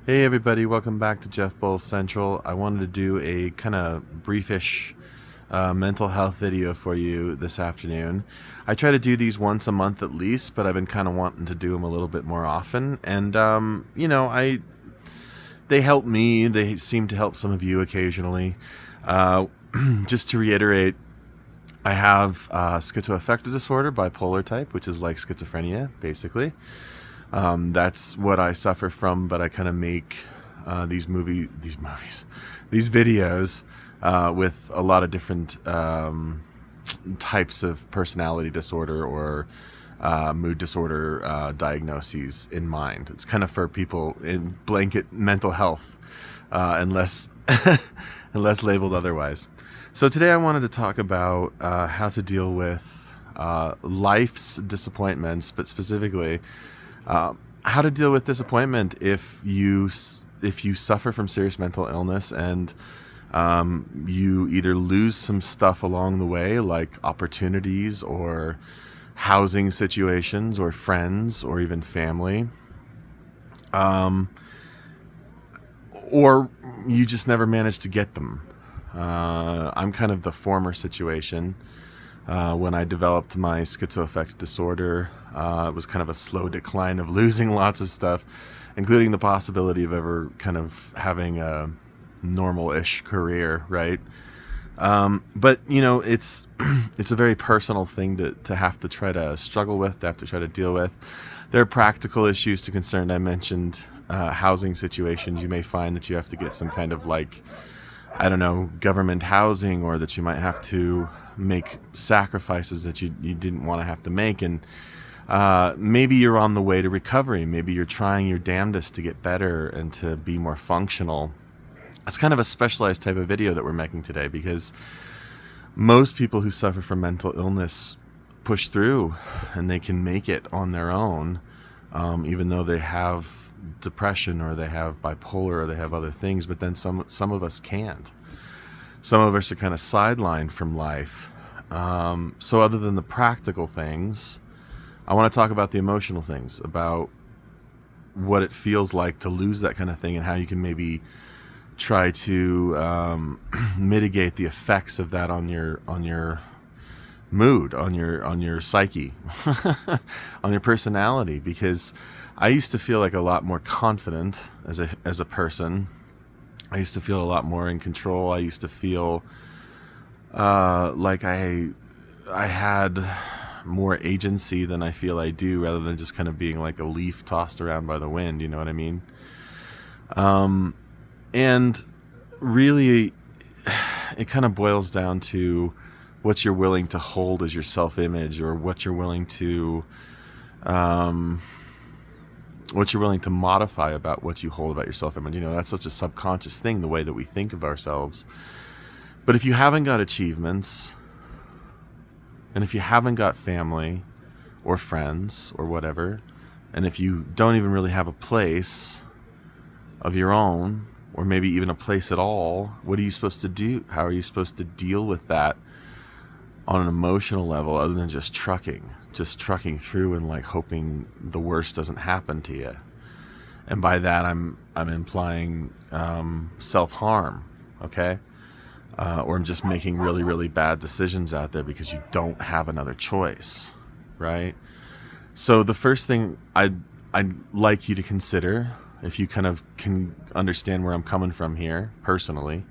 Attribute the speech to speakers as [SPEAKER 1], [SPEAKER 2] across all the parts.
[SPEAKER 1] Hey everybody, welcome back to Jeff Bowles Central. I wanted to do a kind of briefish mental health video for you this afternoon. I try to do these once a month at least, but I've been kind of wanting to do them a little bit more often. And they help me. They seem to help some of you occasionally. Just to reiterate, I have schizoaffective disorder, bipolar type, which is like schizophrenia, basically. That's what I suffer from, but I kind of make these videos with a lot of different types of personality disorder or mood disorder diagnoses in mind. It's kind of for people in blanket mental health, unless unless labeled otherwise. So today I wanted to talk about how to deal with life's disappointments, but specifically how to deal with disappointment if you suffer from serious mental illness and you either lose some stuff along the way, like opportunities or housing situations or friends or even family, or you just never managed to get them. I'm kind of the former situation. When I developed my schizoaffective disorder, it was kind of a slow decline of losing lots of stuff, including the possibility of ever kind of having a normal-ish career, right? But it's it's a very personal thing to have to try to struggle with, to have to try to deal with. There are practical issues to concern. I mentioned housing situations. You may find that you have to get some kind of government housing, or that you might have to make sacrifices that you didn't want to have to make. And maybe you're on the way to recovery. Maybe you're trying your damnedest to get better and to be more functional. It's kind of a specialized type of video that we're making today, because most people who suffer from mental illness push through and they can make it on their own, even though they have depression or they have bipolar or they have other things. But then some of us can't. Some of us are kind of sidelined from life. So other than the practical things, I want to talk about the emotional things, about what it feels like to lose that kind of thing and how you can maybe try to mitigate the effects of that on your mood, on your psyche, on your personality. Because I used to feel like a lot more confident as a person. I used to feel a lot more in control. I used to feel like I had more agency than I feel I do, rather than just kind of being like a leaf tossed around by the wind. You know what I mean? And really, it kind of boils down to what you're willing to hold as your self-image, or what you're willing to modify about what you hold about your self-image. That's such a subconscious thing, the way that we think of ourselves. But if you haven't got achievements, and if you haven't got family or friends or whatever, and if you don't even really have a place of your own, or maybe even a place at all, what are you supposed to do? How are you supposed to deal with that on an emotional level, other than just trucking through and hoping the worst doesn't happen to you? And by that I'm implying self-harm, okay? Or I'm just making really, really bad decisions out there because you don't have another choice, right? So the first thing I'd like you to consider, if you kind of can understand where I'm coming from here personally,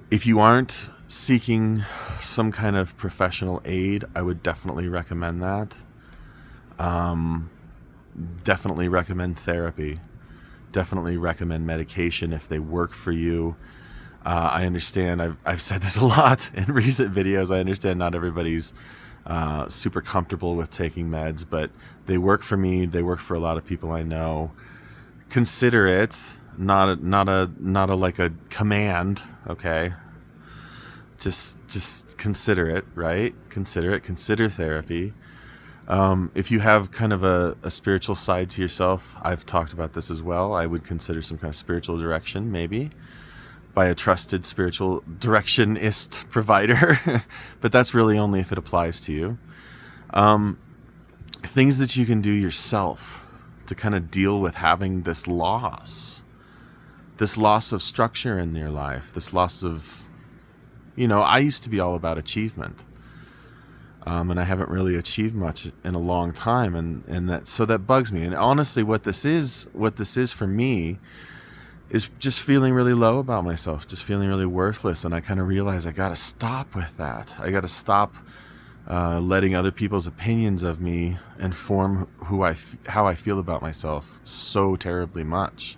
[SPEAKER 1] if you aren't seeking some kind of professional aid, I would definitely recommend that. Definitely recommend therapy. Definitely recommend medication if they work for you. I understand, I've said this a lot in recent videos. I understand not everybody's super comfortable with taking meds, but they work for me. They work for a lot of people I know. Consider it not a like a command, okay? Just consider it, right? Consider therapy. If you have kind of a spiritual side to yourself, I've talked about this as well. I would consider some kind of spiritual direction, maybe by a trusted spiritual directionist provider, but that's really only if it applies to you. Things that you can do yourself to kind of deal with having this loss of structure in your life, this loss of, I used to be all about achievement. And I haven't really achieved much in a long time, and that bugs me. And honestly, what this is for me is just feeling really low about myself, just feeling really worthless. And I kind of realize I got to stop with that. I got to stop letting other people's opinions of me inform how I feel about myself so terribly much.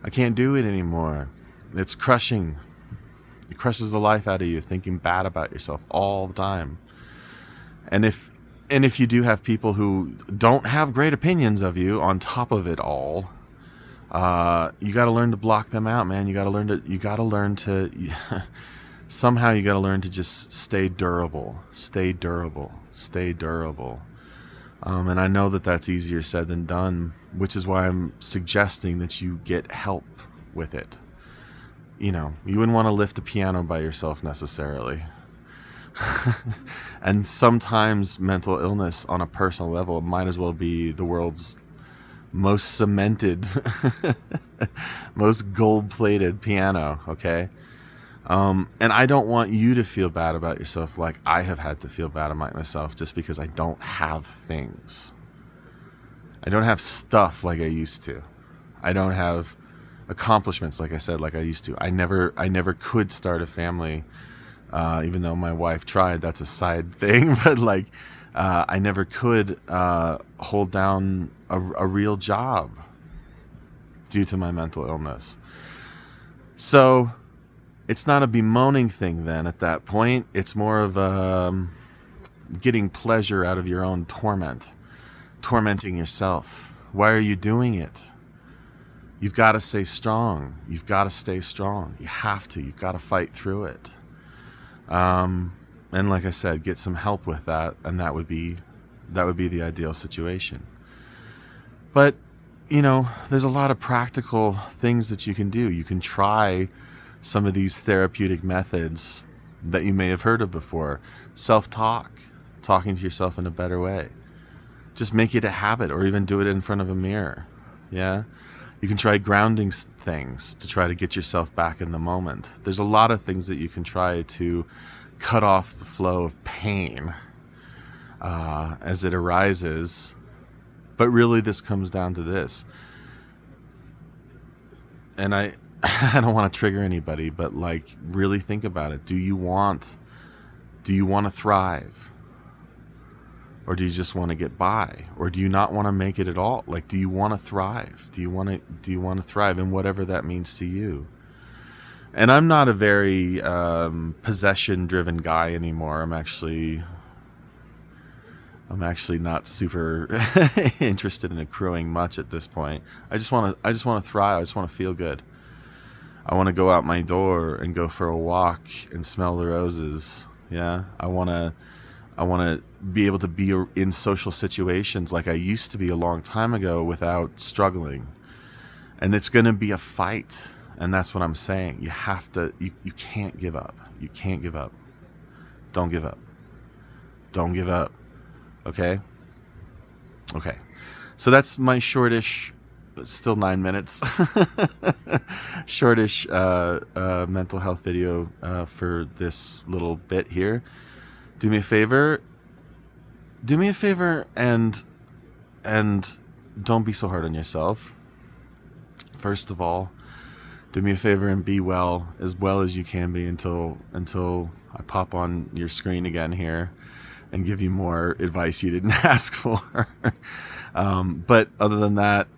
[SPEAKER 1] I can't do it anymore. It's crushing. It crushes the life out of you, thinking bad about yourself all the time. And if you do have people who don't have great opinions of you on top of it all, you got to learn to block them out, man. You got to learn to somehow you got to learn to just stay durable. And I know that that's easier said than done, which is why I'm suggesting that you get help with it. You wouldn't want to lift a piano by yourself necessarily. And sometimes mental illness on a personal level might as well be the world's most cemented, most gold-plated piano, okay? And I don't want you to feel bad about yourself like I have had to feel bad about myself just because I don't have things. I don't have stuff like I used to. I don't have accomplishments, like I said, like I used to. I never could start a family. Even though my wife tried, that's a side thing, but I never could hold down a real job due to my mental illness. So it's not a bemoaning thing then at that point. It's more of getting pleasure out of your own tormenting yourself. Why are you doing it? You've got to stay strong. You've got to stay strong. You have to. You've got to fight through it. And like I said, get some help with that, and that would be the ideal situation. But there's a lot of practical things that you can do. You can try some of these therapeutic methods that you may have heard of before. Self-talk, talking to yourself in a better way. Just make it a habit, or even do it in front of a mirror. Yeah. You can try grounding things to try to get yourself back in the moment. There's a lot of things that you can try to cut off the flow of pain as it arises. But really, this comes down to this. And I don't want to trigger anybody, but really think about it. Do you want to thrive? Or do you just want to get by? Or do you not want to make it at all? Do you want to thrive? Do you want to thrive in whatever that means to you? And I'm not a very possession-driven guy anymore. I'm actually not super interested in accruing much at this point. I just want to thrive. I just want to feel good. I want to go out my door and go for a walk and smell the roses. Yeah, I want to be able to be in social situations like I used to be a long time ago without struggling. And it's going to be a fight. And that's what I'm saying. You have to, you can't give up. You can't give up. Don't give up. Don't give up. Okay? Okay. So that's my shortish, still 9 minutes, shortish mental health video for this little bit here. Do me a favor and don't be so hard on yourself. First of all, do me a favor and be well as you can be until I pop on your screen again here and give you more advice you didn't ask for. But other than that,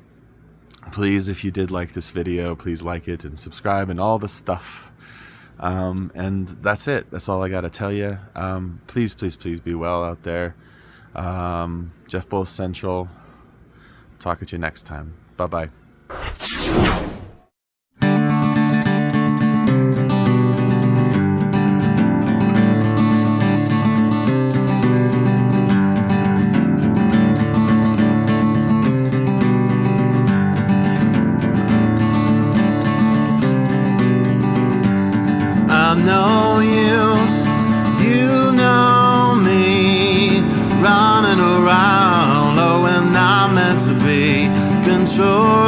[SPEAKER 1] please, if you did like this video, please like it and subscribe and all the stuff. And that's it. That's all I got to tell you. Please be well out there. Jeff Bowles Central. Talk at you next time. Bye-bye.
[SPEAKER 2] I know you know me, running around, low and I'm meant to be. sort